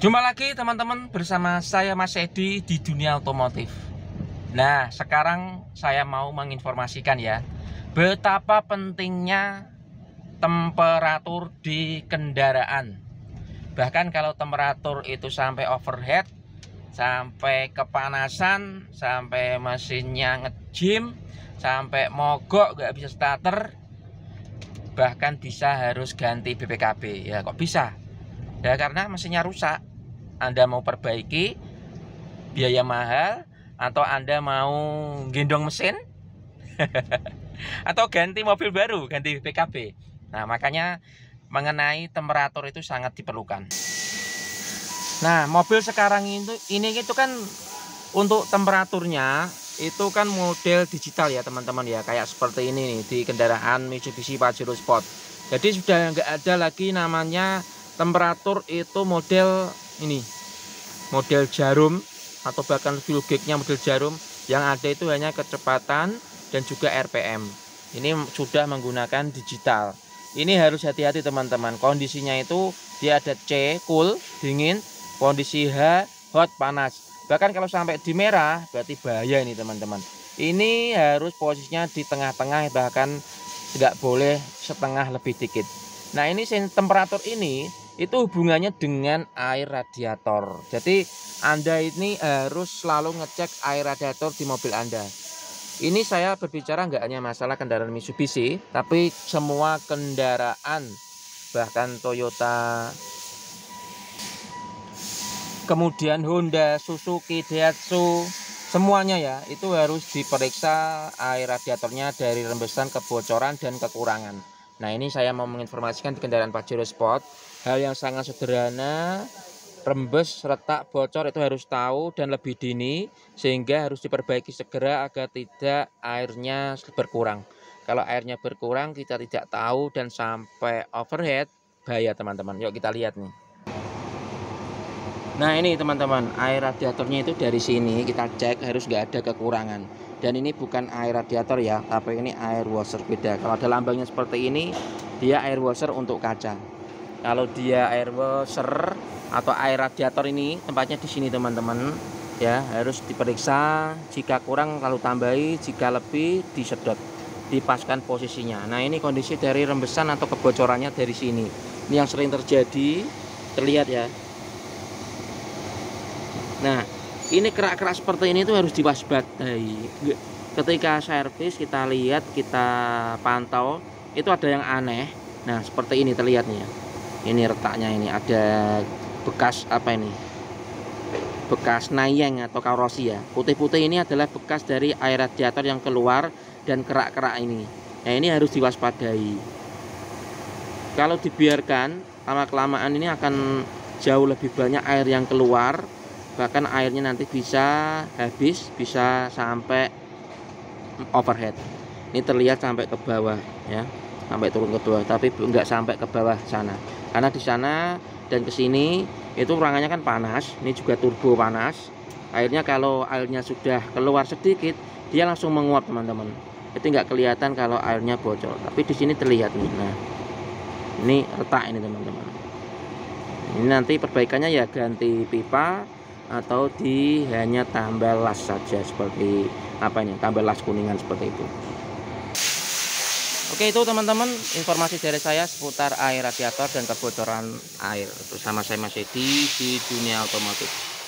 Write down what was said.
Jumpa lagi teman-teman bersama saya Mas Edi di dunia otomotif. Nah, sekarang saya mau menginformasikan ya, betapa pentingnya temperatur di kendaraan. Bahkan kalau temperatur itu sampai overheat, sampai kepanasan, sampai mesinnya ngejim, sampai mogok gak bisa starter, bahkan bisa harus ganti BPKB. Ya kok bisa? Ya karena mesinnya rusak. Anda mau perbaiki, biaya mahal, atau Anda mau gendong mesin atau ganti mobil baru, ganti PKB. Nah, makanya mengenai temperatur itu sangat diperlukan. Nah, mobil sekarang itu kan untuk temperaturnya itu kan model digital ya teman-teman ya, kayak seperti ini nih di kendaraan Mitsubishi Pajero Sport. Jadi sudah nggak ada lagi namanya temperatur itu model ini, model jarum atau bahkan fuel gauge-nya model jarum. Yang ada itu hanya kecepatan dan juga RPM. Ini sudah menggunakan digital. Ini harus hati-hati teman-teman. Kondisinya itu dia ada C cool dingin, kondisi H hot panas. Bahkan kalau sampai di merah berarti bahaya ini teman-teman. Ini harus posisinya di tengah-tengah, bahkan nggak boleh setengah lebih dikit. Nah, ini temperatur ini itu hubungannya dengan air radiator. Jadi Anda ini harus selalu ngecek air radiator di mobil Anda. Ini saya berbicara nggak hanya masalah kendaraan Mitsubishi, tapi semua kendaraan, bahkan Toyota, kemudian Honda, Suzuki, Daihatsu, semuanya ya, itu harus diperiksa air radiatornya dari rembesan, kebocoran, dan kekurangan. Nah, ini saya mau menginformasikan di kendaraan Pajero Sport, hal yang sangat sederhana, rembes, retak, bocor itu harus tahu dan lebih dini, sehingga harus diperbaiki segera agar tidak airnya berkurang. Kalau airnya berkurang kita tidak tahu dan sampai overheat, bahaya teman-teman. Yuk kita lihat nih. Nah, ini teman-teman, air radiatornya itu dari sini kita cek harus nggak ada kekurangan. Dan ini bukan air radiator ya, tapi ini air washer, beda. Kalau ada lambangnya seperti ini, dia air washer untuk kaca. Kalau dia air washer atau air radiator ini tempatnya di sini teman-teman. Ya, harus diperiksa, jika kurang lalu tambahi, jika lebih disedot, dipaskan posisinya. Nah, ini kondisi dari rembesan atau kebocorannya dari sini. Ini yang sering terjadi, terlihat ya. Nah, ini kerak-kerak seperti ini tuh harus diwaspadai. Ketika servis kita lihat, kita pantau, itu ada yang aneh. Nah, seperti ini terlihat nih ya. Ini retaknya, ini ada bekas apa ini? Bekas nayeng atau korosi ya. Putih-putih ini adalah bekas dari air radiator yang keluar dan kerak-kerak ini. Nah, ini harus diwaspadai. Kalau dibiarkan lama-kelamaan ini akan jauh lebih banyak air yang keluar. Bahkan airnya nanti bisa habis, bisa sampai overhead. Ini terlihat sampai ke bawah ya, sampai turun ke bawah, tapi enggak sampai ke bawah sana. Karena di sana dan ke sini itu ruangannya kan panas, ini juga turbo panas. Airnya kalau airnya sudah keluar sedikit, dia langsung menguap teman-teman. Itu nggak kelihatan kalau airnya bocor, tapi di sini terlihat nih. Nah, ini retak ini teman-teman. Ini nanti perbaikannya ya ganti pipa atau hanya tambah las saja, seperti apa ini, tambah las kuningan seperti itu. Oke, itu teman-teman informasi dari saya seputar air radiator dan kebocoran air bersama saya Mas Edi di dunia otomotif.